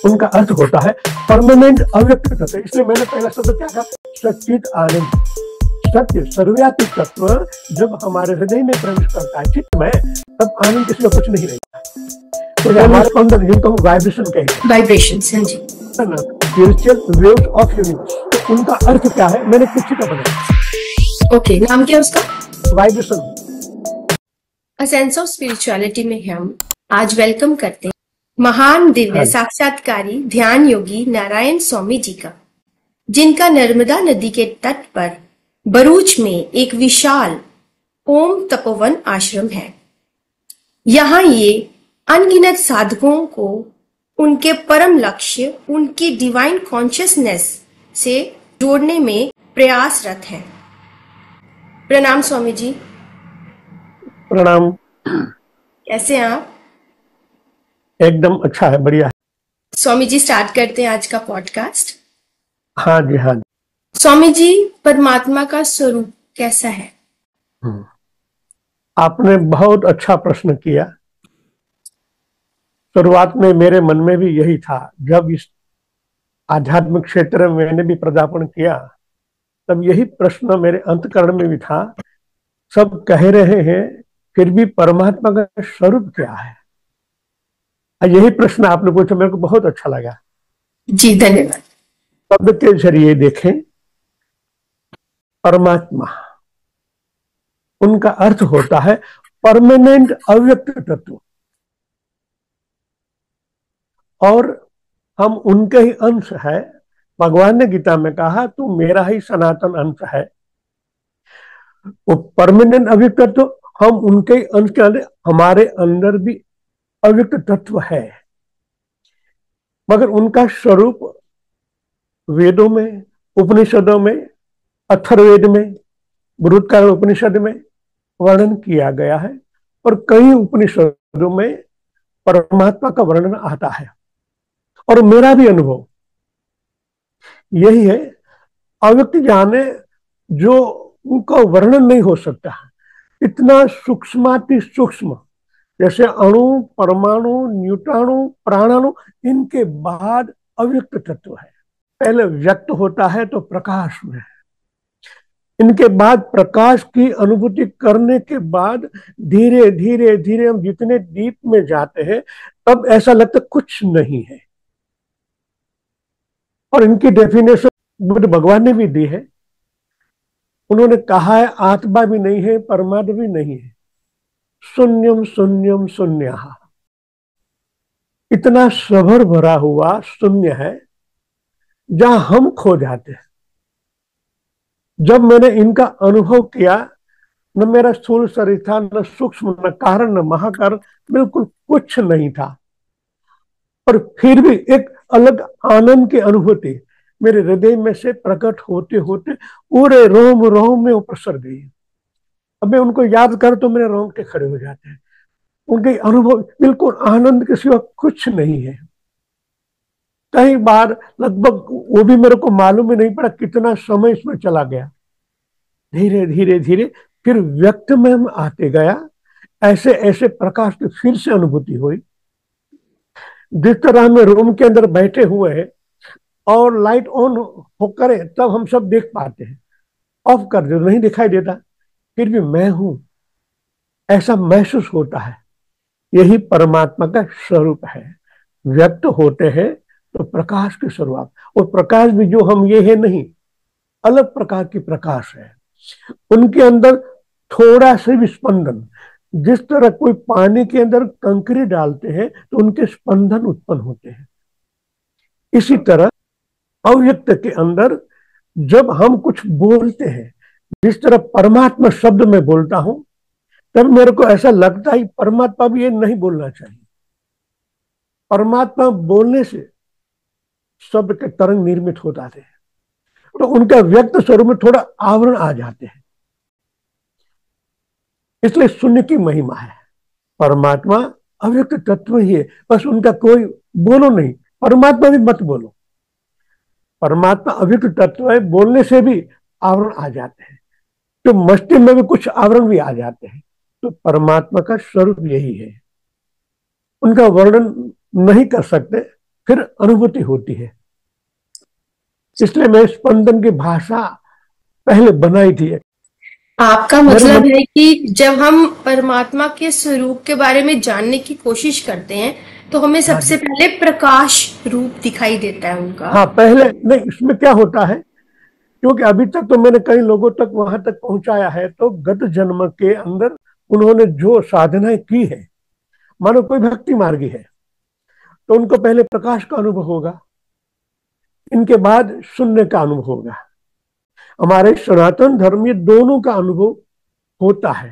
उनका अर्थ होता है परमानेंट अव्यक्त तत्व। इसलिए मैंने पहला शब्द क्या कहा, सच्चित आनंद। सत्य सर्वव्यापी तत्व जब हमारे हृदय में प्रवेश करता है चित्त में, तब आनंद इसमें कुछ नहीं रहता। तो हमारे अंदर जिनको हम वाइब्रेशन कहते हैं, वाइब्रेशन, जी, स्पिरिचुअल वेव्स ऑफ यूनिवर्स, तो उनका अर्थ क्या है मैंने कुछ ही का बनाया। ओके, नाम क्या है उसका? Vibration. A sense of spirituality में हम आज वेलकम करते हैं महान दिव्य साक्षात्कारी ध्यान योगी नारायण स्वामी जी का, जिनका नर्मदा नदी के तट पर भरूच में एक विशाल ओम तपोवन आश्रम है। यहाँ ये अनगिनत साधकों को उनके परम लक्ष्य, उनकी डिवाइन कॉन्शियसनेस से जोड़ने में प्रयासरत है। प्रणाम स्वामी जी। प्रणाम। कैसे हैं आप? एकदम अच्छा है, बढ़िया है। स्वामी जी, स्टार्ट करते हैं आज का पॉडकास्ट। हाँ जी, हाँ जी। स्वामी जी, परमात्मा का स्वरूप कैसा है? आपने बहुत अच्छा प्रश्न किया। शुरुआत में मेरे मन में भी यही था, जब इस आध्यात्मिक क्षेत्र में मैंने भी पदार्पण किया, तब यही प्रश्न मेरे अंतःकरण में भी था। सब कह रहे हैं, फिर भी परमात्मा का स्वरूप क्या है? यही प्रश्न आपने पूछा, मेरे को बहुत अच्छा लगा। जी, धन्यवाद। शब्द के जरिए देखें, परमात्मा, उनका अर्थ होता है परमानेंट अव्यक्त तत्व, और हम उनके ही अंश है। भगवान ने गीता में कहा, तू मेरा ही सनातन अंश है। वो परमानेंट अव्यक्त तत्व, हम उनके ही अंश के अंदर, हमारे अंदर भी अव्यक्त तत्व है, मगर उनका स्वरूप वेदों में, उपनिषदों में, अथर्ववेद में, बृहत्कार उपनिषद में वर्णन किया गया है, और कई उपनिषदों में परमात्मा का वर्णन आता है। और मेरा भी अनुभव यही है, अव्यक्त जाने जो उनका वर्णन नहीं हो सकता, इतना सूक्ष्माति सूक्ष्म, जैसे अणु, परमाणु, न्यूट्रॉनु, प्राणाणु, इनके बाद अव्यक्त तत्व है। पहले व्यक्त होता है तो प्रकाश में, इनके बाद प्रकाश की अनुभूति करने के बाद धीरे धीरे धीरे हम जितने डीप में जाते हैं, तब ऐसा लगता कुछ नहीं है। और इनकी डेफिनेशन बुद्ध भगवान ने भी दी है। उन्होंने कहा है, आत्मा भी नहीं है, परमात्मा भी नहीं है, शून्यम शून्यम शून्य। इतना सभर भरा हुआ शून्य है जहां हम खो जाते हैं। जब मैंने इनका अनुभव किया, न मेरा स्थूल शरीर था, न सूक्ष्म, न कारण, न महाकारण, बिल्कुल कुछ नहीं था, और फिर भी एक अलग आनंद की अनुभूति मेरे हृदय में से प्रकट होते होते पूरे रोम रोम में वो प्रसर गई। अब मैं उनको याद कर तो मेरे रोंगटे खड़े हो जाते हैं। उनके अनुभव बिल्कुल आनंद के सिवा कुछ नहीं है। कई बार लगभग वो भी मेरे को मालूम ही नहीं पड़ा कितना समय इसमें चला गया। धीरे धीरे धीरे फिर व्यक्त में हम आते गया, ऐसे ऐसे प्रकाश की फिर से अनुभूति हुई। जिस तरह हम रूम के अंदर बैठे हुए हैं और लाइट ऑन होकर है, तब हम सब देख पाते हैं, ऑफ कर दे नहीं दिखाई देता, फिर भी मैं हूं ऐसा महसूस होता है। यही परमात्मा का स्वरूप है। व्यक्त होते हैं तो प्रकाश की शुरुआत, और प्रकाश भी जो हम ये है नहीं, अलग प्रकार की प्रकाश है। उनके अंदर थोड़ा सा भी स्पंदन, जिस तरह कोई पानी के अंदर कंकरी डालते हैं तो उनके स्पंदन उत्पन्न होते हैं, इसी तरह अव्यक्त के अंदर जब हम कुछ बोलते हैं, जिस तरह परमात्मा शब्द में बोलता हूं, तब मेरे को ऐसा लगता है परमात्मा भी ये नहीं बोलना चाहिए। परमात्मा बोलने से शब्द के तरंग निर्मित हो जाते हैं, तो उनका व्यक्त स्वरूप में थोड़ा आवरण आ जाते हैं। इसलिए शून्य की महिमा है। परमात्मा अव्यक्त तत्व ही है, बस उनका कोई बोलो नहीं, परमात्मा भी मत बोलो। परमात्मा अव्यक्त तत्व है, बोलने से भी आवरण आ जाते हैं, तो मस्ती में भी कुछ आवरण भी आ जाते हैं। तो परमात्मा का स्वरूप यही है, उनका वर्णन नहीं कर सकते, फिर अनुभूति होती है। इसलिए मैं स्पंदन की भाषा पहले बनाई थी। आपका मतलब है कि जब हम परमात्मा के स्वरूप के बारे में जानने की कोशिश करते हैं तो हमें सबसे पहले प्रकाश रूप दिखाई देता है उनका। हाँ, पहले नहीं। इसमें क्या होता है, क्योंकि अभी तक तो मैंने कई लोगों तक वहां तक पहुंचाया है, तो गत जन्म के अंदर उन्होंने जो साधनाएं की है, मानो कोई भक्ति मार्गी है, तो उनको पहले प्रकाश का अनुभव होगा, इनके बाद शून्य का अनुभव होगा। हमारे सनातन धर्म में दोनों का अनुभव होता है।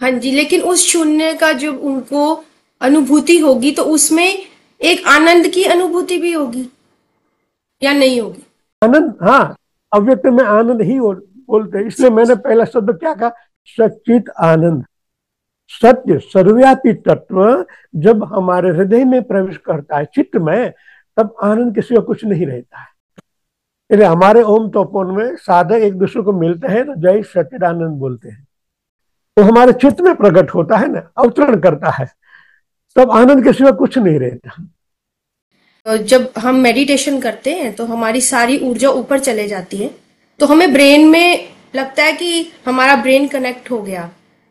हाँ जी, लेकिन उस शून्य का जब उनको अनुभूति होगी तो उसमें एक आनंद की अनुभूति भी होगी या नहीं होगी? आनंद, हाँ, अव्यक्त में आनंद ही बोलते हैं। इसलिए मैंने पहला शब्द क्या कहा, सच्चित आनंद। सत्य सर्वव्यापी तत्व जब हमारे हृदय में प्रवेश करता है, चित्त में, तब आनंद के सिवा कुछ नहीं रहता है। इसलिए हमारे ओम तपोवन में साधक एक दूसरे को मिलते हैं तो जय सच्चिदानंद बोलते हैं, तो हमारे चित्त में प्रकट होता है ना, अवतरण करता है, तब आनंद के सिवा कुछ नहीं रहता। जब हम मेडिटेशन करते हैं तो हमारी सारी ऊर्जा ऊपर चले जाती है, तो हमें ब्रेन में लगता है कि हमारा ब्रेन कनेक्ट हो गया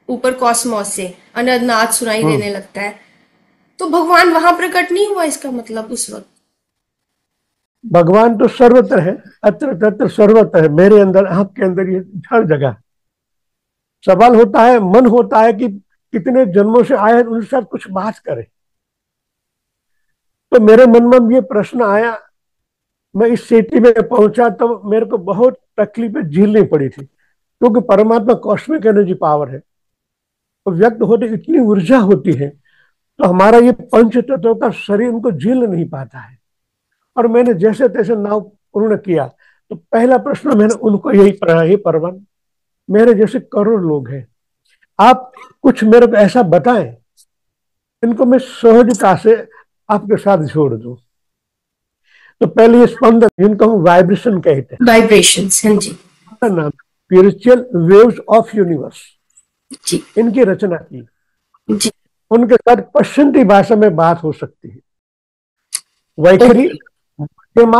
ऊपर कॉस्मोस से, अनंतनाद सुनाई देने लगता है। तो भगवान वहां प्रकट नहीं हुआ, इसका मतलब उस वक्त? भगवान तो सर्वत्र है, अत्र तत्र सर्वत्र है, मेरे अंदर, आपके अंदर, ये हर जगह। सवाल होता है, मन होता है कि कितने जन्मों से आए हैं, उनके साथ कुछ बात करें। तो मेरे मन में ये प्रश्न आया, मैं इस सिटी में पहुंचा तो मेरे को बहुत तकलीफें झेलनी पड़ी थी, क्योंकि परमात्मा कॉस्मिक एनर्जी पावर है, तो व्यक्त होते इतनी ऊर्जा होती है, तो हमारा ये पंच तत्वों का शरीर उनको झेल नहीं पाता है। और मैंने जैसे तैसे नाव पूर्ण किया, तो पहला प्रश्न मैंने उनको यही पढ़ा, हे परवन, मेरे जैसे करोड़ लोग हैं, आप कुछ मेरे को ऐसा बताएं, इनको मैं सहजता से आपके साथ जोड़ दूं। तो पहले ये स्पंदन, जिनको हम वाइब्रेशन कहते हैं, वाइब्रेशंस, हाँ जी, नाम स्पिरिचुअल वेव्स ऑफ यूनिवर्स, जी इनकी रचना की। जी। उनके साथ पश्चिमी भाषा में बात हो सकती है। वैखरी, मध्यमा,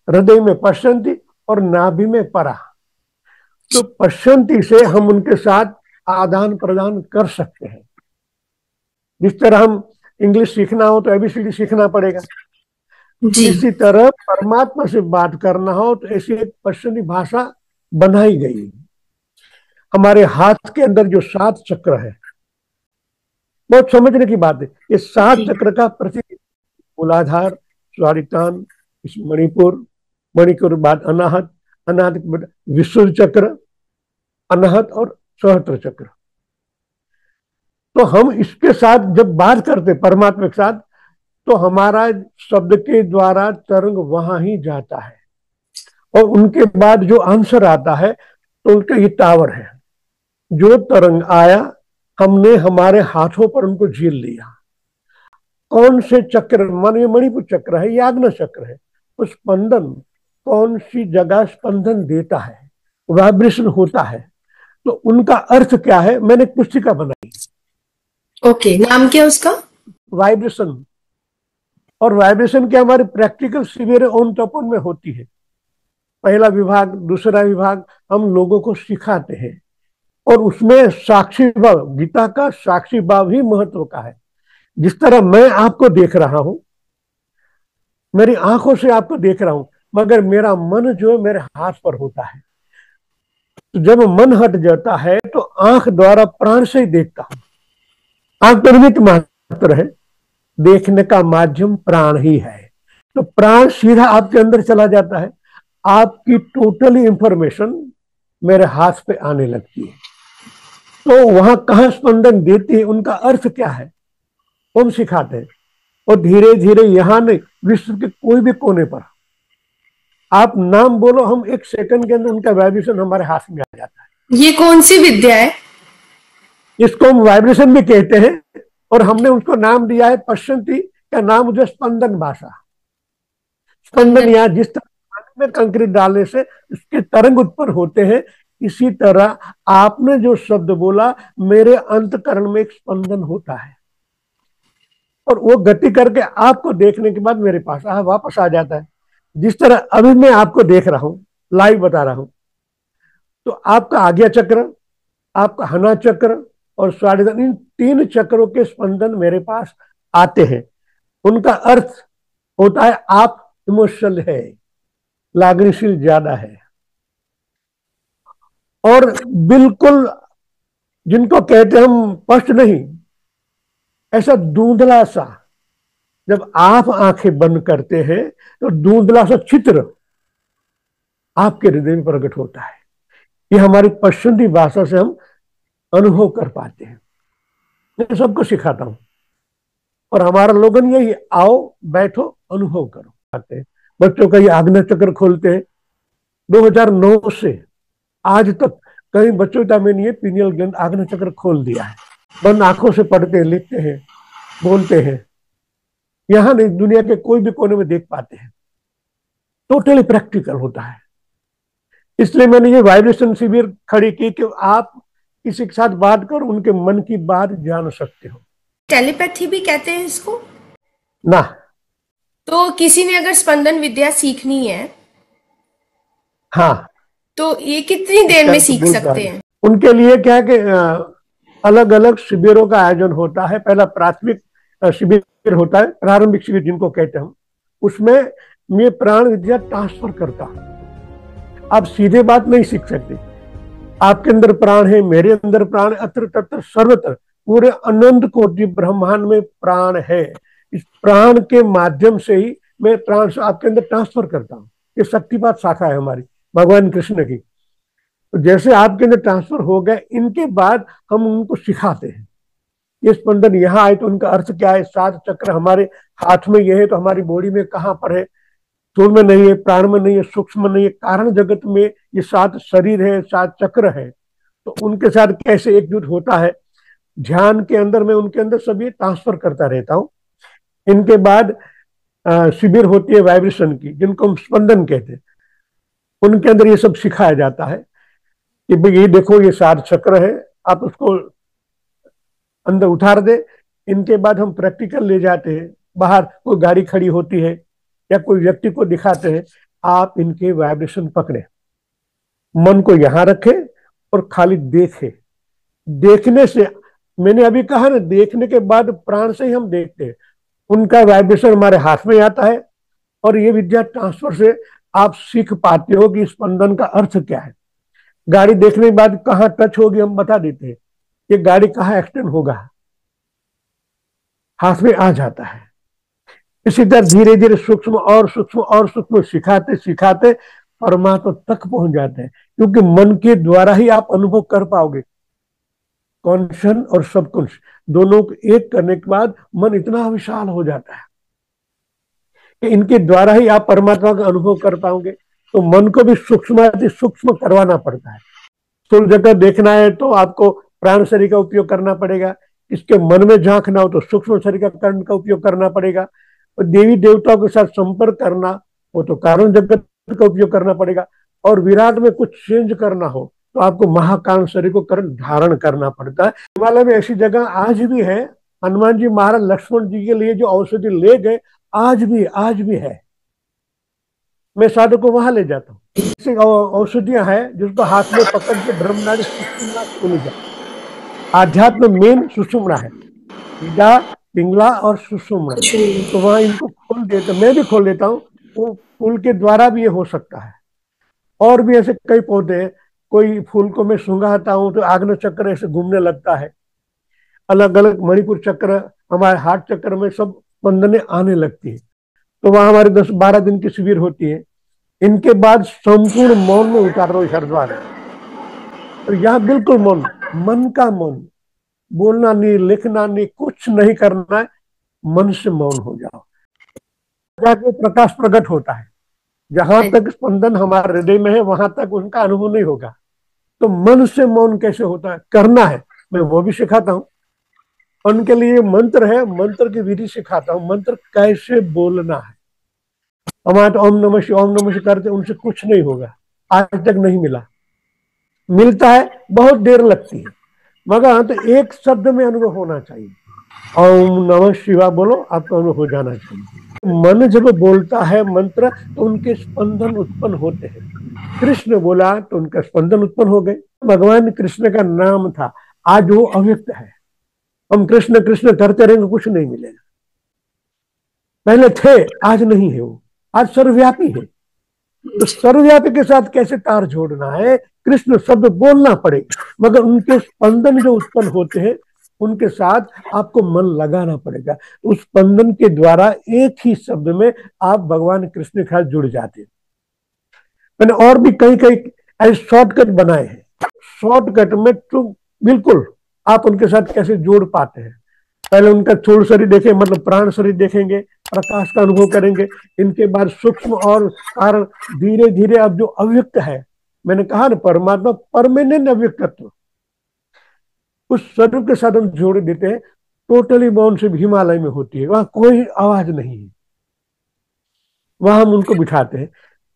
हृदय में पश्चिमी और नाभि में परा। तो पश्चिमी से हम उनके साथ आदान प्रदान कर सकते हैं। जिस तरह हम इंग्लिश सीखना हो तो एबीसीडी सीखना पड़ेगा, जी। इसी तरह परमात्मा से बात करना हो तो ऐसी एक पश्चिमी भाषा बनाई गई है। हमारे हाथ के अंदर जो 7 चक्र है, बहुत समझने की बात है। ये 7 चक्र का प्रतीक, मूलाधार, स्वादिष्टान, मणिपुर, मणिपुर बाद अनाहत, अनाहत के बाद विशुद्ध चक्र, अनाहत और सहस्त्र चक्र। तो हम इसके साथ जब बात करते परमात्मा के साथ, तो हमारा शब्द के द्वारा तरंग वहां ही जाता है, और उनके बाद जो आंसर आता है तो उनका ये टावर है। जो तरंग आया, हमने हमारे हाथों पर उनको झील लिया। कौन से चक्र, मान ये मणिपुर चक्र है, ये आग्नेय चक्र है, तो स्पंदन कौन सी जगह स्पंदन देता है, वाइब्रेशन होता है, तो उनका अर्थ क्या है, मैंने पुस्तिका बनाई। ओके, नाम क्या उसका? वाइब्रेशन। और वाइब्रेशन क्या हमारे प्रैक्टिकल शिविर ओम तपोवन में होती है। पहला विभाग, दूसरा विभाग हम लोगों को सिखाते हैं, और उसमें साक्षी भाव, गीता का साक्षी भाव ही महत्व का है। जिस तरह मैं आपको देख रहा हूं, मेरी आंखों से आपको देख रहा हूं, मगर मेरा मन जो है मेरे हाथ पर होता है। तो जब मन हट जाता है तो आंख द्वारा प्राण से ही देखता हूं। आंख परिमित मात्र है, देखने का माध्यम प्राण ही है। तो प्राण सीधा आपके अंदर चला जाता है, आपकी टोटली इंफॉर्मेशन मेरे हाथ पे आने लगती है। तो वहां कहां स्पंदन देती है, उनका अर्थ क्या है, हम सिखाते हैं। और धीरे धीरे यहां नहीं, विश्व के कोई भी कोने पर आप नाम बोलो, हम 1 सेकंड के अंदर उनका वाइब्रेशन हमारे हाथ में आ जाता है। ये कौन सी विद्या है? इसको हम वाइब्रेशन भी कहते हैं, और हमने उसको नाम दिया है, पश्चिमी का नाम मुझे स्पंदन भाषा। स्पंदन, या जिस तरह पानी में कंक्रीट डालने से उसके तरंग उत्पन्न होते हैं, इसी तरह आपने जो शब्द बोला, मेरे अंतकरण में एक स्पंदन होता है। और वो गति करके आपको देखने के बाद मेरे पास वापस आ जाता है। जिस तरह अभी मैं आपको देख रहा हूं, लाइव बता रहा हूं, तो आपका आज्ञा चक्र, आपका हना चक्र और स्वादिष्टान, इन 3 चक्रों के स्पंदन मेरे पास आते हैं। उनका अर्थ होता है आप इमोशनल है, लागनीशील ज्यादा है। और बिल्कुल जिनको कहते हम स्पष्ट नहीं, ऐसा धुंधला सा, जब आप आंखें बंद करते हैं तो धुंधला सा चित्र आपके हृदय में प्रकट होता है। ये हमारी पसंदी भाषा से हम अनुभव कर पाते हैं। मैं सबको सिखाता हूं और हमारा लोगन यही, आओ बैठो अनुभव करो आते हैं। बच्चों का ये आज्ञा चक्र खोलते हैं। 2009 से आज तक कई बच्चों का मैंने ये पीनियल ग्लैंड आज्ञा चक्र खोल दिया है। बंद आंखों से पढ़ते हैं, लिखते हैं, बोलते हैं। यहां नहीं, दुनिया के कोई भी कोने में देख पाते हैं। टोटली प्रैक्टिकल होता है। इसलिए मैंने ये वाइब्रेशन शिविर खड़ी की कि आप किसी के साथ बात कर उनके मन की बात जान सकते हो। टेलीपैथी भी कहते हैं इसको ना। तो किसी ने अगर स्पंदन विद्या सीखनी है हाँ, तो ये कितनी देर में सीख सकते हैं? उनके लिए क्या है कि अलग अलग शिविरों का आयोजन होता है। पहला प्राथमिक शिविर होता है, प्रारंभिक शिविर जिनको कहते हैं हम। उसमें मैं प्राण विद्या ट्रांसफर करता हूं। आप सीधे बात नहीं सीख सकते। आपके अंदर प्राण है, मेरे अंदर प्राण, अत्र तत्र सर्वत्र पूरे अनंत कोटि ब्रह्मांड में प्राण है। इस प्राण के माध्यम से ही मैं प्राण से आपके अंदर ट्रांसफर करता हूँ। ये शक्तिपात शाखा है हमारी भगवान कृष्ण की। तो जैसे आपके अंदर ट्रांसफर हो गए, इनके बाद हम उनको सिखाते हैं। ये स्पंदन यहाँ आए तो उनका अर्थ क्या है। 7 चक्र हमारे हाथ में ये है, तो हमारी बॉडी में कहाँ पर है? स्थूल में नहीं है, प्राण में नहीं है, सूक्ष्म में नहीं है, कारण जगत में ये 7 शरीर है, 7 चक्र है। तो उनके साथ कैसे एकजुट होता है। ध्यान के अंदर मैं उनके अंदर सभी ट्रांसफर करता रहता हूँ। इनके बाद शिविर होती है वाइब्रेशन की, जिनको हम स्पंदन कहते हैं। उनके अंदर ये सब सिखाया जाता है कि भाई ये देखो, ये 7 चक्र है, आप उसको अंदर उतार दे। इनके बाद हम प्रैक्टिकल ले जाते हैं। बाहर कोई गाड़ी खड़ी होती है या कोई व्यक्ति को दिखाते हैं, आप इनके वाइब्रेशन पकड़े, मन को यहां रखे और खाली देखे। देखने से, मैंने अभी कहा ना, देखने के बाद प्राण से ही हम देखते हैं। उनका वाइब्रेशन हमारे हाथ में आता है और ये विद्या ट्रांसफर से आप सीख पाते हो कि स्पंदन का अर्थ क्या है। गाड़ी देखने के बाद कहाँ टच होगी हम बता देते हैं, ये गाड़ी कहाँ एक्सटेंड होगा, हाथ में आ जाता है। इसी तरह धीरे धीरे सूक्ष्म और सूक्ष्म और सूक्ष्म सिखाते सिखाते परमात्मा तक पहुंच जाते हैं। क्योंकि मन के द्वारा ही आप अनुभव कर पाओगे। कॉन्शियस और सबकॉन्शियस दोनों को एक करने के बाद मन इतना विशाल हो जाता है कि इनके द्वारा ही आप परमात्मा का अनुभव कर पाओगे। तो मन को भी सूक्ष्म सूक्ष्म करवाना पड़ता है। स्थूल जगत देखना है तो आपको प्राण शरीर का उपयोग करना पड़ेगा। इसके मन में झांकना हो तो सूक्ष्म शरीर का कर्ण का उपयोग करना पड़ेगा। और देवी देवताओं के साथ संपर्क करना हो तो कारण जगत का उपयोग करना पड़ेगा। और विराट में कुछ चेंज करना हो तो आपको महाकाल शरीर को कर्ण धारण करना पड़ता है। हिमालय में ऐसी जगह आज भी है। हनुमान जी महाराज लक्ष्मण जी के लिए जो औषधि ले गए, आज भी है। मैं साधु को वहां ले जाता हूँ। ऐसी औषधियां हैं जिसको हाथ में पकड़ के ब्रह्मनाड़ी सुषुम्ना खुल जाए। आध्यात्म मेन सुषुम्ना है, ईडा, पिंगला और सुषुम्ना। तो वहां इनको खोल देता, मैं भी खोल देता हूँ। वो फूल के द्वारा भी ये हो सकता है। और भी ऐसे कई पौधे हैं। कोई फूल को मैं सूंघाता हूँ तो आग्नेय चक्र ऐसे घूमने लगता है। अलग अलग मणिपुर चक्र, हमारे हार्ट चक्र में सब स्पंदनें आने लगती है। तो वहां हमारे 10-12 दिन की शिविर होती है। इनके बाद संपूर्ण मौन में उतार दो हरिद्वार। तो यहाँ बिल्कुल मौन, मन का मौन, बोलना नहीं, लिखना नहीं, कुछ नहीं करना है, मन से मौन हो जाओ। जाके प्रकाश प्रकट होता है। जहां तक स्पंदन हमारे हृदय में है वहां तक उनका अनुभव नहीं होगा। तो मन से मौन कैसे होता है, करना है, मैं वो भी सिखाता हूँ। उनके लिए मंत्र है, मंत्र की विधि सिखाता हूँ। मंत्र कैसे बोलना है। हमारे तो ओम नमः शिवाय करते, उनसे कुछ नहीं होगा, आज तक नहीं मिला। मिलता है, बहुत देर लगती है, मगर तो एक शब्द में अनुभव होना चाहिए। ओम नमः शिवाय बोलो, आपका अनुभव हो जाना चाहिए। मन जब बोलता है मंत्र तो उनके स्पंदन उत्पन्न होते हैं। कृष्ण बोला तो उनका स्पंदन उत्पन्न हो गए। भगवान कृष्ण का नाम था, आज वो अव्यक्त है। हम कृष्ण कृष्ण करते रहेंगे, कुछ नहीं मिलेगा। पहले थे, आज नहीं है वो, आज सर्वव्यापी है। तो सर्वव्यापी के साथ कैसे तार जोड़ना है, कृष्ण शब्द बोलना पड़ेगा, मगर उनके स्पंदन जो उत्पन्न होते हैं उनके साथ आपको मन लगाना पड़ेगा। उस स्पंदन के द्वारा एक ही शब्द में आप भगवान कृष्ण के साथ जुड़ जाते हैं। मैंने और भी कई कई ऐसे शॉर्टकट बनाए हैं। शॉर्टकट में तो बिल्कुल आप उनके साथ कैसे जोड़ पाते हैं। पहले उनका स्थूल शरीर देखें, मतलब प्राण शरीर देखेंगे, प्रकाश का अनुभव करेंगे। इनके बाद सूक्ष्म और कारण, धीरे धीरे अब जो अव्यक्त है, मैंने कहा ना परमात्मा परमानेंट अव्यक्त तत्व, उस स्वरूप के साथ हम जोड़ देते हैं। टोटली मौन से हिमालय में होती है, वहां कोई आवाज नहीं है। वहां हम उनको बिठाते हैं,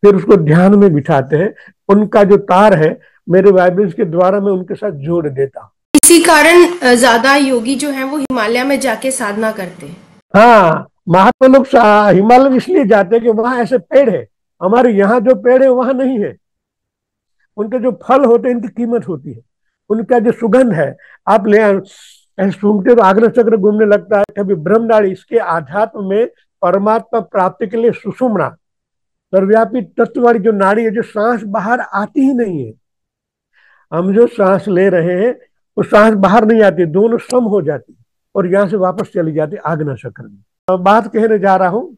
फिर उसको ध्यान में बिठाते हैं। उनका जो तार है मेरे वाइब्रेशन के द्वारा मैं उनके साथ जोड़ देता हूँ। इसी कारण ज्यादा योगी जो हैं वो हिमालय में जाके साधना करते हैं। हाँ, महात्मा लोग हिमालय में इसलिए जाते हैं कि वहां ऐसे पेड़ है। हमारे यहाँ जो पेड़ है वहां नहीं है। उनके जो फल होते हैं इनकी कीमत होती है। उनका जो सुगंध है, आप ले सूंघते तो आग्रह चक्र घूमने लगता है। कभी ब्रह्मनाड़ी, इसके आध्यात्म में परमात्मा प्राप्ति के लिए सुषुम्ना, सर्वव्यापी तत्व वाली जो नाड़ी है, जो सांस बाहर आती ही नहीं है। हम जो सांस ले रहे हैं वो सांस बाहर नहीं आती, दोनों सम हो जाती और यहां से वापस चली जाती आग्नेय चक्र में। अब बात कहने जा रहा हूं,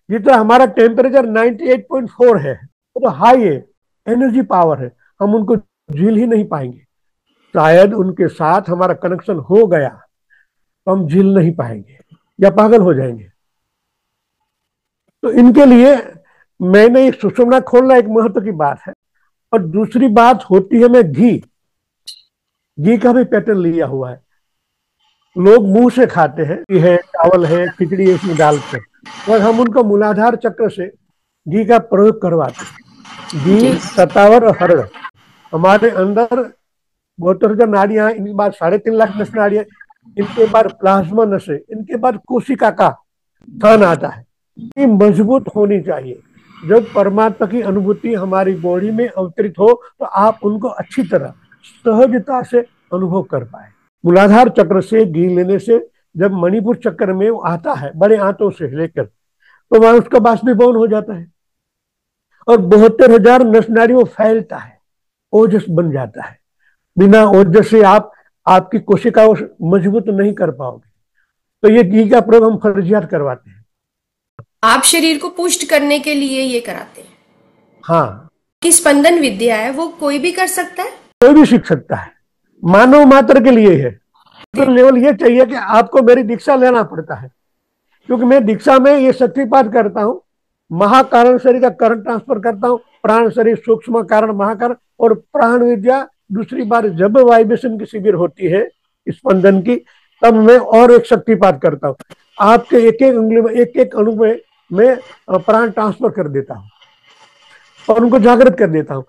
ये तो हमारा टेम्परेचर 98.4 है, वो तो हाई है, एनर्जी पावर है। हम उनको झील ही नहीं पाएंगे। शायद उनके साथ हमारा कनेक्शन हो गया तो हम झील नहीं पाएंगे या पागल हो जाएंगे। तो इनके लिए मैंने एक सुषुम्ना खोलना एक महत्व की बात है। और दूसरी बात होती है, मैं घी का भी पैटर्न लिया हुआ है। लोग मुंह से खाते हैं, घी है, चावल है, खिचड़ी है, इसमें डालकर, और हम उनको मूलाधार चक्र से घी का प्रयोग करवाते हैं। घी, सतावर और हरड़, हमारे अंदर 72 नाड़ियां, इनके बाद 3.5 लाख नस नाड़ियां, इनके बाद प्लाज्मा नसें, इनके बाद कोशिका का स्थान आता है। ये मजबूत होनी चाहिए। जब परमात्मा की अनुभूति हमारी बॉडी में अवतरित हो तो आप उनको अच्छी तरह सहजता से अनुभव कर पाए। मूलाधार चक्र से घी लेने से जब मणिपुर चक्र में वो आता है, बड़े आंतों से लेकर, तो वहां उसका बाष्पीभवन हो जाता है और 72,000 नस नाड़ी वो फैलता है, ओजस बन जाता है। बिना ओजस से आप आपकी कोशिका मजबूत नहीं कर पाओगे। तो ये घी का प्रयोग हम फर्जियात करवाते हैं। आप शरीर को पुष्ट करने के लिए ये कराते हैं। हाँ, कि स्पंदन विद्या है वो कोई भी कर सकता है, कोई भी सीख सकता है, मानव मात्र के लिए है। तो लेवल ये चाहिए कि आपको मेरी दीक्षा लेना पड़ता है, क्योंकि मैं दीक्षा में ये शक्तिपात करता हूँ, महाकारण शरीर का करंट ट्रांसफर करता हूँ, प्राण शरीर, सूक्ष्म कारण, महाकारण और प्राण विद्या। दूसरी बार जब वाइब्रेशन की शिविर होती है स्पंदन की, तब मैं और एक शक्तिपात करता हूँ। आपके एक एक उंगली में, एक एक अणु में मैं प्राण ट्रांसफर कर देता हूँ और उनको जागृत कर देता हूँ।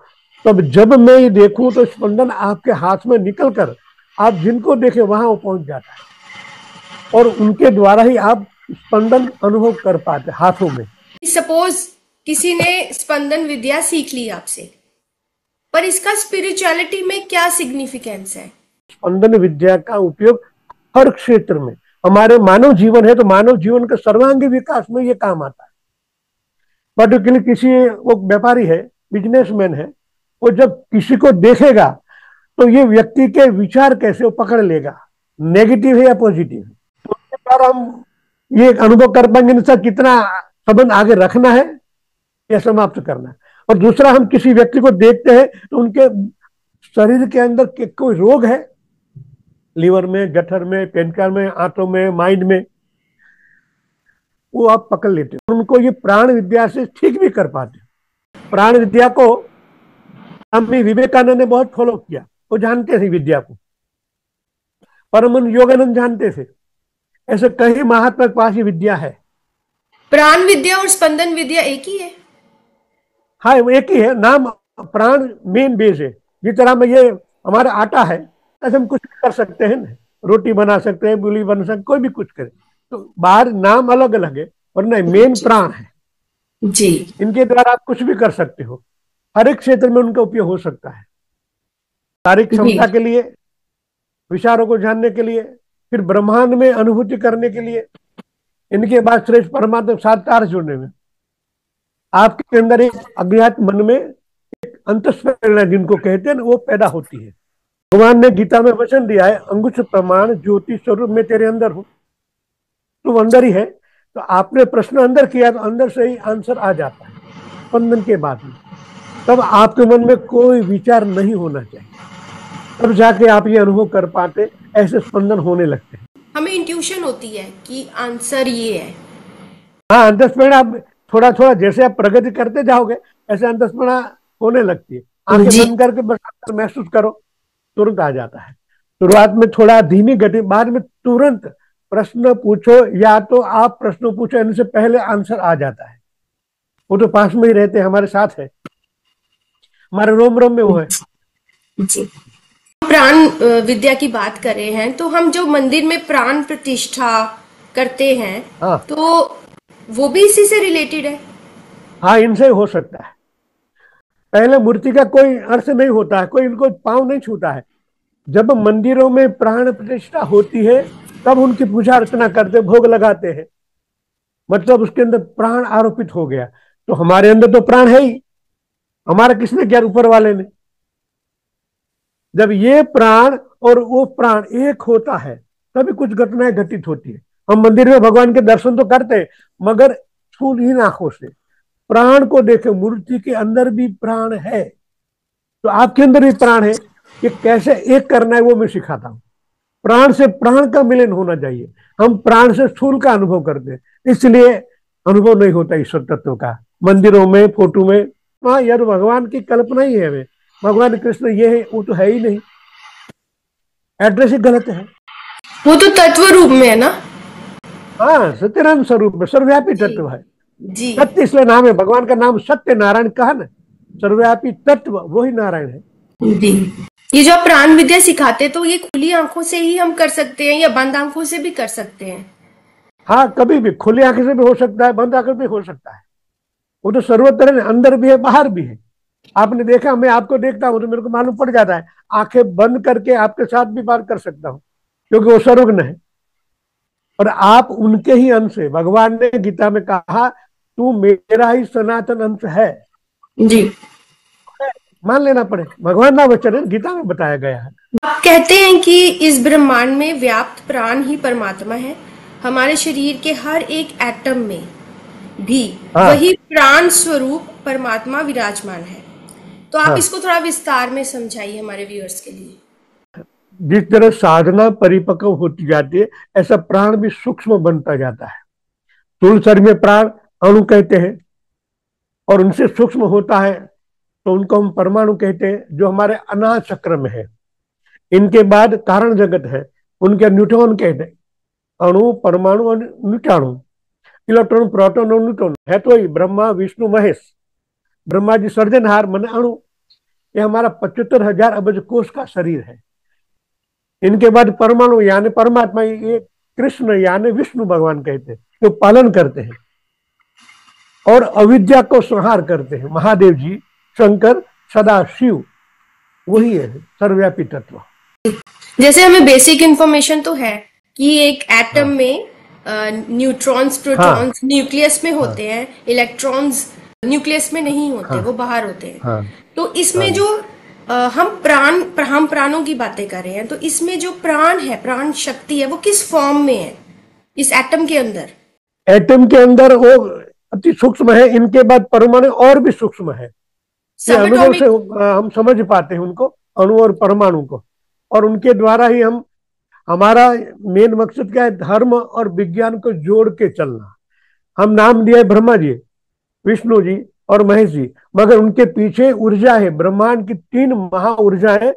तब जब मैं ये देखूं तो स्पंदन आपके हाथ में निकल कर आप जिनको देखे वहां वो पहुंच जाता है और उनके द्वारा ही आप स्पंदन अनुभव कर पाते हाथों में। सपोज किसी ने स्पंदन विद्या सीख ली आपसे, पर इसका स्पिरिचुअलिटी में क्या सिग्निफिकेंस है? स्पंदन विद्या का उपयोग हर क्षेत्र में, हमारे मानव जीवन है तो मानव जीवन के सर्वांगीण विकास में ये काम आता है। पर्टिकुलर किसी, वो व्यापारी है, बिजनेसमैन है, वो जब किसी को देखेगा तो ये व्यक्ति के विचार कैसे वो पकड़ लेगा, नेगेटिव है या पॉजिटिव है। तो उसके द्वारा हम ये अनुभव कर पाएंगे इनसे कितना संबंध आगे रखना है या समाप्त करना है। और दूसरा, हम किसी व्यक्ति को देखते हैं तो उनके शरीर के अंदर कोई रोग है, लीवर में, जठर में, पेनकार में, आंतों में, माइंड में, वो आप पकड़ लेते हैं। उनको ये प्राण विद्या से ठीक भी कर पाते हैं। प्राण विद्या को स्वामी विवेकानंद ने बहुत फॉलो किया, वो जानते थे विद्या को, परम योगानंद जानते थे। ऐसे कई महात्मा के पास ये विद्या है। प्राण विद्या और स्पंदन विद्या एक ही है? हाँ, वो एक ही है। नाम प्राण मेन बेस है। जिस तरह में ये हमारा आटा है, ऐसे हम कुछ कर सकते हैं ना। रोटी बना सकते हैं, बुली बना सकते, कोई भी कुछ करे। तो बाहर नाम अलग अलग है, वरना मेन प्राण है जी। इनके द्वारा आप कुछ भी कर सकते हो, हर एक क्षेत्र में उनका उपयोग हो सकता है। शारीरिक क्षमता जी। के लिए, विचारों को जानने के लिए, फिर ब्रह्मांड में अनुभूति करने के लिए, इनके बाद श्रेष्ठ परमात्मा साथ तार जुड़ने में। आपके अंदर एक अज्ञात मन में एक अंतस्प्रेरणा जिनको कहते हैं ना, वो पैदा होती है। भगवान ने गीता में वचन दिया है, अंगुश प्रमाण ज्योति स्वरूप में तेरे अंदर हूं, तुम अंदर ही है। तो आपने प्रश्न अंदर किया तो अंदर से ही आंसर आ जाता है स्पंदन के बाद में। तब आपके मन में कोई विचार नहीं होना चाहिए, तब जाके आप ये अनुभव कर पाते, ऐसे स्पंदन होने लगते हैं। हमें इंट्यूशन होती है कि आंसर ये है। हाँ, अंतस्प्रेरणा आप थोड़ा थोड़ा जैसे आप प्रगति करते जाओगे ऐसे अंतस्प्रेरणा होने लगती है। आंखें जी। बंद करके बस महसूस करो, तुरंत आ जाता है। शुरुआत में थोड़ा धीमी गति, बाद में तुरंत प्रश्न पूछो, या तो आप प्रश्न पूछो, इनसे पहले आंसर आ जाता है। वो तो पास में ही रहते हैं, हमारे साथ है, हमारे रोम रोम में वो है। जी। प्राण विद्या की बात कर रहे हैं, तो हम जो मंदिर में प्राण प्रतिष्ठा करते हैं, हाँ तो वो भी इसी से रिलेटेड है। हाँ, इनसे हो सकता है। पहले मूर्ति का कोई अर्थ नहीं होता है, कोई इनको पांव नहीं छूता है। जब मंदिरों में प्राण प्रतिष्ठा होती है तब उनकी पूजा अर्चना करते, भोग लगाते हैं, मतलब उसके अंदर प्राण आरोपित हो गया। तो हमारे अंदर तो प्राण है ही, हमारा किसने किया? ऊपर वाले ने। जब ये प्राण और वो प्राण एक होता है तभी कुछ घटनाएं घटित होती है। हम मंदिर में भगवान के दर्शन तो करते हैं, मगर स्थूलहीन आंखों से प्राण को देखे, मूर्ति के अंदर भी प्राण है, तो आपके अंदर भी प्राण है। ये कैसे एक करना है वो मैं सिखाता हूं। प्राण से प्राण का मिलन होना चाहिए। हम प्राण से स्थूल का अनुभव करते हैं, इसलिए अनुभव नहीं होता ईश्वर तत्व का मंदिरों में, फोटो में। हाँ यार, भगवान की कल्पना ही है हमें, भगवान कृष्ण ये है, वो तो है ही नहीं, एड्रेस ही गलत है। वो तो तत्व रूप में है ना। हाँ, सत्यनारायण स्वरूप में सर्वव्यापी तत्व है। जी। सत्य इसलिए नाम है, भगवान का नाम सत्य नारायण कहा ना, सर्वव्यापी तत्व वही नारायण है। जी। ये जो आप प्राण विद्या सिखाते, तो ये खुली आंखों से ही हम कर सकते हैं या बंद आंखों से भी कर सकते हैं? हाँ, कभी भी खुली आंखें से भी हो सकता है, बंद आंखें भी हो सकता है। वो तो सर्वत्र अंदर भी है, बाहर भी है। आपने देखा, मैं आपको देखता हूं तो मेरे को मालूम पड़ जाता है, आंखें बंद करके आपके साथ भी बात कर सकता हूं, क्योंकि वो सर्वज्ञ है और आप उनके ही अंश है। भगवान ने गीता में कहा, तू मेरा ही सनातन अंश है। जी। मान लेना पड़े, भगवान का वचन है, गीता में बताया गया है। आप कहते हैं कि इस ब्रह्मांड में व्याप्त प्राण ही परमात्मा है। हमारे शरीर के हर एक एटम में भी हाँ। वही प्राण स्वरूप परमात्मा विराजमान है। तो आप हाँ। इसको थोड़ा विस्तार में समझाइए हमारे व्यूअर्स के लिए। जिस तरह साधना परिपक्व होती जाती है, ऐसा प्राण भी सूक्ष्म बनता जाता है। स्थूल शरीर में प्राण अणु कहते हैं, और उनसे सूक्ष्म होता है तो उनको हम परमाणु कहते हैं, जो हमारे अनाहत चक्र में है। इनके बाद कारण जगत है, उनके न्यूट्रॉन कहते हैं। अणु, परमाणु और न्यूट्रॉन, इलेक्ट्रॉन, प्रोटॉन और न्यूट्रॉन है तो ही ब्रह्मा विष्णु महेश। ब्रह्मा जी सर्जनहार मन अणु, ये हमारा 75,000 अब्ज कोष का शरीर है। इनके बाद परमाणु यानी परमात्मा, ये कृष्ण यानी विष्णु भगवान कहते हैं, जो पालन करते हैं और अविद्या को संहार करते हैं। महादेव जी, शंकर, सदा शिव, वही है सर्वव्यापी तत्व। जैसे हमें बेसिक इंफॉर्मेशन तो है कि एक एटम में न्यूट्रॉन्स, प्रोटॉन्स न्यूक्लियस में होते हैं, इलेक्ट्रॉन्स न्यूक्लियस में नहीं होते, वो बाहर होते हैं। तो इसमें जो हम प्राणों की बातें कर रहे हैं, तो इसमें जो प्राण है, प्राण शक्ति है, वो किस फॉर्म में है इस एटम के अंदर? एटम के अंदर वो अति सूक्ष्म है, इनके बाद परमाणु और भी सूक्ष्म है। अनुभव से हम समझ पाते हैं उनको, अणु और परमाणु को, और उनके द्वारा ही हम, हमारा मेन मकसद क्या है? धर्म और विज्ञान को जोड़ के चलना। हम नाम दिया है ब्रह्मा जी, विष्णु जी और महेश जी, मगर उनके पीछे ऊर्जा है। ब्रह्मांड की 3 महा ऊर्जा है,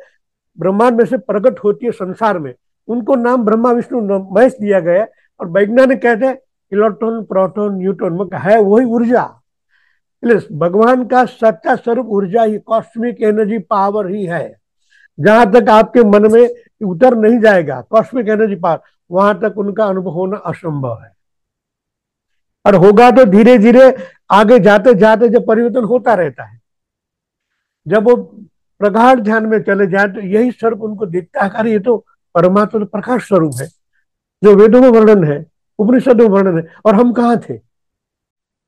ब्रह्मांड में से प्रकट होती है संसार में, उनको नाम ब्रह्मा विष्णु महेश दिया गया। और वैज्ञानिक कहते हैं इलेक्ट्रॉन, प्रोटॉन, न्यूट्रॉन है वही ऊर्जा। भगवान का सच्चा स्वरूप ऊर्जा ही, कॉस्मिक एनर्जी, पावर ही है। जहां तक आपके मन में कि उतर नहीं जाएगा कॉस्मिक एनर्जी पावर, वहां तक उनका अनुभव होना असंभव है। और होगा तो धीरे धीरे आगे जाते जाते जब परिवर्तन होता रहता है, जब वो प्रगाढ़ ध्यान में चले जाए तो यही स्वरूप उनको दिखता है, अरे ये तो परमात्मा तो प्रकाश स्वरूप है, जो वेदों में वर्णन है, उपनिषदों में वर्णन है। और हम कहाँ थे?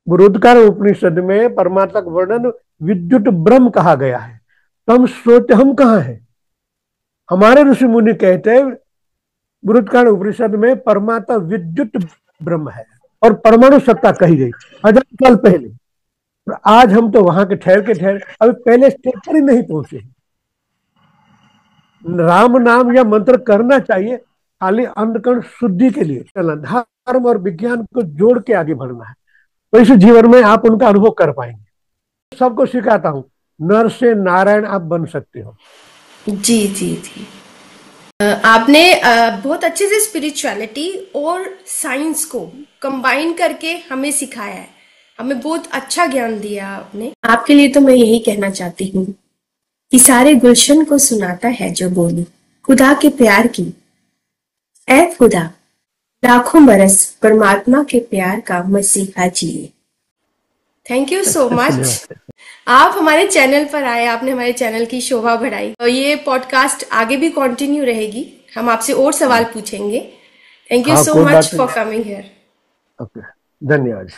बृहदारण्यक उपनिषद में परमात्मा का वर्णन विद्युत ब्रह्म कहा गया है, तो हम सोचते हम कहाँ हैं? हमारे ऋषि मुनि कहते हैं बृहदारण्यक उपनिषद में परमात्मा विद्युत ब्रह्म है और परमाणु सत्ता कही गई 1000 साल पहले। और आज हम तो वहां के ठहर अभी पहले स्टेज पर ही नहीं पहुंचे। राम नाम या मंत्र करना चाहिए खाली अंतकरण शुद्धि के लिए, धर्म और विज्ञान को जोड़ के आगे बढ़ना है, तो इस जीवन में आप उनका अनुभव कर पाएंगे। सबको सिखाता हूं, नर से नारायण आप बन सकते हो। जी जी जी, आपने बहुत अच्छे से स्पिरिचुअलिटी और साइंस को कंबाइन करके हमें सिखाया है, हमें बहुत अच्छा ज्ञान दिया आपने। आपके लिए तो मैं यही कहना चाहती हूँ कि सारे गुलशन को सुनाता है जो बोली खुदा के प्यार की, ऐ खुदा लाखों बरस परमात्मा के प्यार का मसीहा जिए। थैंक यू सो मच, आप हमारे चैनल पर आए, आपने हमारे चैनल की शोभा बढ़ाई। और ये पॉडकास्ट आगे भी कंटिन्यू रहेगी, हम आपसे और सवाल पूछेंगे। Thank you so much for coming here. Okay, धन्यवाद।